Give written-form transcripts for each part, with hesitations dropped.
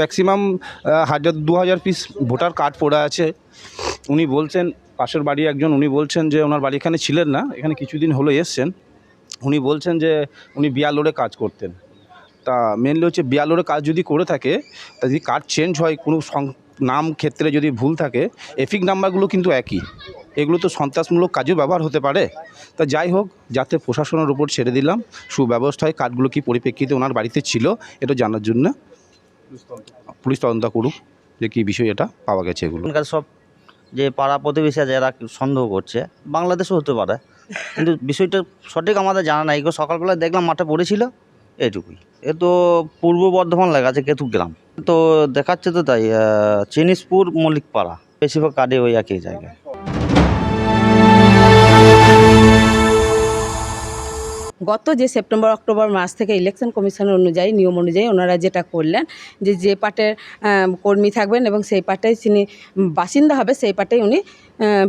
Maximum 1000-2000 piece voter card পড়ে আছে। উনি বলছেন, পাশের বাড়ি একজন, উনি বলছেন যে ওনার বাড়ি এখানে ছিলেন না, এখানে কিছুদিন হলো এসছেন। উনি বলছেন যে উনি বিয়ালোরে কাজ করতেন। তা মেনলি হচ্ছে বিয়ালোরে কাজ যদি করে থাকে, তা যদি কার্ড চেঞ্জ হয়, কোনো নাম ক্ষেত্রে যদি ভুল থাকে, এপিক নাম্বারগুলো কিন্তু একই। এগুলো তো সন্ত্রাসমূলক কাজেও ব্যবহার হতে পারে। তা যাই হোক, যাতে প্রশাসনের উপর ছেড়ে দিলাম সুব্যবস্থায় কার্ডগুলো কী পরিপ্রেক্ষিতে ওনার বাড়িতে ছিল এটা জানার জন্য পুলিশ তদন্ত করুক যে কী বিষয় এটা পাওয়া গেছে। এগুলো সব যে পাড়া প্রতিবেশী আছে যারা সন্দেহ করছে বাংলাদেশও হতে পারে, কিন্তু বিষয়টা সঠিক আমাদের জানা নাই। এগুলো সকালবেলা দেখলাম মাঠে পড়েছিল, এইটুকুই। এ তো পূর্ব বর্ধমান লেখা আছে, কেতু গ্রাম তো দেখাচ্ছে তো তাই। চিনিসপুর মল্লিকপাড়া, বেশিরভাগ কার্ডে ওই একই জায়গায়। গত যে সেপ্টেম্বর অক্টোবর মাস থেকে ইলেকশন কমিশনের অনুযায়ী নিয়ম অনুযায়ী ওনারা যেটা করলেন যে পার্টের কর্মী থাকবেন এবং সেই পার্টেই যিনি বাসিন্দা হবে সেই পার্টেই উনি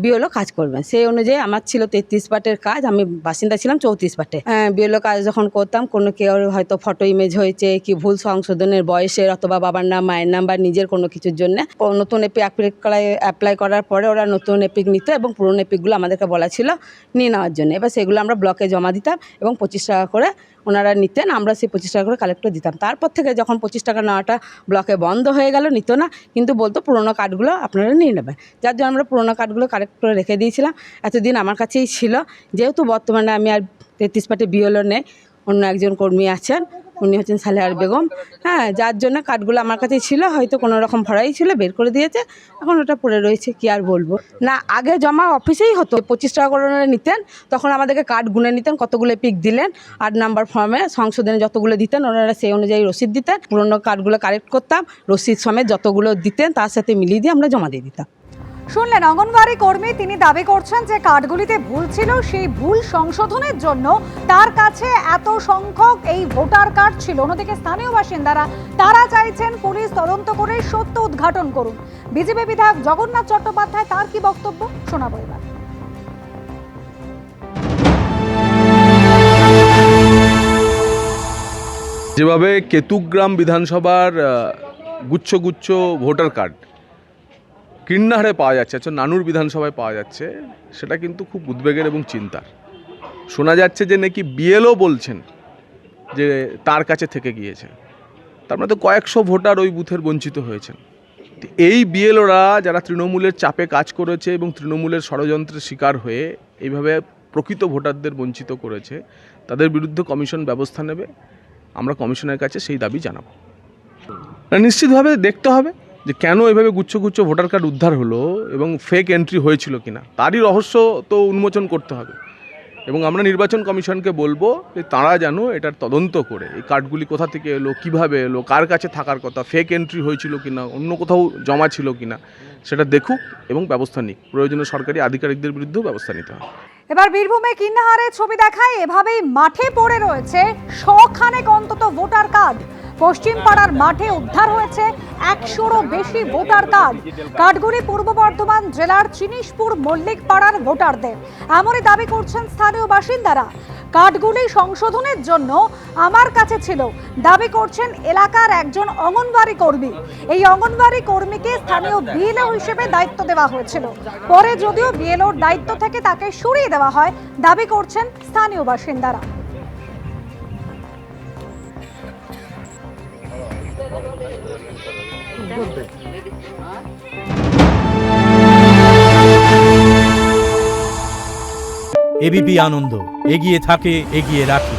বিএলও কাজ করবেন। সেই অনুযায়ী আমার ছিল 33 পার্টের কাজ, আমি বাসিন্দা ছিলাম 34 পার্টে। বিএলও কাজ যখন করতাম, কোনো কেউ হয়তো ফটো ইমেজ হয়েছে কি ভুল সংশোধনের বয়সের অথবা বাবার নাম মায়ের নাম বা নিজের কোনো কিছুর জন্য নতুন এপিক অ্যাপ্লাই করার পরে ওরা নতুন এপিক নিত এবং পুরনো এপিকগুলো আমাদেরকে বলা ছিল নিয়ে নেওয়ার জন্য। এবার সেগুলো আমরা ব্লকে জমা দিতাম এবং 25 টাকা করে ওনারা নিতেন, আমরা সেই 25 টাকা করে কালেক্ট করে দিতাম। তারপর থেকে যখন 25 টাকা নেওয়াটা ব্লকে বন্ধ হয়ে গেল, নিত না, কিন্তু বলতো পুরোনো কার্ডগুলো আপনারা নিয়ে নেবেন। যার জন্য আমরা পুরোনো কার্ডগুলো কালেক্ট করে রেখে দিয়েছিলাম। এতদিন আমার কাছেই ছিল। যেহেতু বর্তমানে আমি আর 33 পার্টি বিএলও নেই, অন্য একজন কর্মী আছেন, উনি হচ্ছেন সালেহার বেগম। যার জন্য কার্ডগুলো আমার কাছেই ছিল, হয়তো কোনো রকম ভরাই ছিল, বের করে দিয়েছে, এখন ওটা পড়ে রয়েছে, কি আর বলবো। না, আগে জমা অফিসেই হতো, 25 টাকা করে ওনারা নিতেন, তখন আমাদেরকে কার্ড গুনে নিতেন কতগুলো পিক দিলেন, 8 নাম্বার ফর্মে সংশোধনে যতগুলো দিতেন ওনারা সেই অনুযায়ী রসিদ দিতেন। পুরোনো কার্ডগুলো কালেক্ট করতাম, রসিদ সমেত যতগুলো দিতেন তার সাথে মিলিয়ে দিয়ে আমরা জমা দিয়ে দিতাম। শুনলেন অঙ্গনওয়াড়ি কর্মী, তিনি দাবি করছেন যে কার্ডগুলিতে ভুল ছিল, সেই ভুল সংশোধনের জন্য তার কাছে এত সংখ্যক এই ভোটার কার্ড ছিল। অন্যদিকে স্থানীয় বাসিন্দারা তারা চাইছেন পুলিশ তদন্ত করে সত্য উদ্ঘাটন করুন। বিজেপি বিধায়ক জগন্নাথ চট্টোপাধ্যায় তার কি বক্তব্য শোনাবো এবার। যেভাবে কেতুগ্রাম বিধানসভার গুচ্ছ গুচ্ছ ভোটার কার্ড কীর্ণাহারে পাওয়া যাচ্ছে, নানুর বিধানসভায় পাওয়া যাচ্ছে, সেটা কিন্তু খুব উদ্বেগের এবং চিন্তার। শোনা যাচ্ছে যে নাকি বিএলও বলছেন যে তার কাছে থেকে গিয়েছে, তার মানে তো কয়েকশো ভোটার ওই বুথের বঞ্চিত হয়েছেন। এই বিএলওরা যারা তৃণমূলের চাপে কাজ করেছে এবং তৃণমূলের ষড়যন্ত্রের শিকার হয়ে এইভাবে প্রকৃত ভোটারদের বঞ্চিত করেছে, তাদের বিরুদ্ধে কমিশন ব্যবস্থা নেবে। আমরা কমিশনের কাছে সেই দাবি জানাবো। নিশ্চিতভাবে দেখতে হবে যে কেন এভাবে গুচ্ছ গুচ্ছ ভোটার কার্ড উদ্ধার হলো এবং ফেক এন্ট্রি হয়েছিল কিনা, তারই রহস্য তো উন্মোচন করতে হবে। এবং আমরা নির্বাচন কমিশনকে বলবো যে তারা যেন এটার তদন্ত করে এই কার্ডগুলি কোথা থেকে এলো, কিভাবে এলো, কার কাছে থাকার কথা, ফেক এন্ট্রি হয়েছিল কিনা, অন্য কোথাও জমা ছিল কিনা, সেটা দেখুক এবং ব্যবস্থা নিক। প্রয়োজনে সরকারি আধিকারিকদের বিরুদ্ধেও ব্যবস্থা নিতে হবে। এবার বীরভূমে কীর্ণাহারের ছবি দেখায়, এভাবেই মাঠে পড়ে রয়েছে শখানেক অন্তত ভোটার কার্ড। পশ্চিম পাড়ার মাঠে উদ্ধার হয়েছে 100রও বেশি ভোটার কার্ড। কার্ডগুলি পূর্ব বর্ধমান জেলার চিনিসপুর মল্লিক পাড়ার ভোটারদের, এমনই দাবি করছেন স্থানীয় বাসিন্দারা। কার্ডগুলি সংশোধনের জন্য আমার কাছে ছিল, দাবি করছেন এলাকার একজন অঙ্গনওয়াড়ি কর্মী। এই অঙ্গনওয়াড়ি কর্মীকে স্থানীয় বিএলও হিসেবে দায়িত্ব দেওয়া হয়েছিল, পরে যদিও বিএলওর দায়িত্ব থেকে তাকে সরিয়ে দেওয়া হয়, দাবি করছেন স্থানীয় বাসিন্দারা। এবিপি আনন্দ, এগিয়ে থাকে, এগিয়ে রাখে।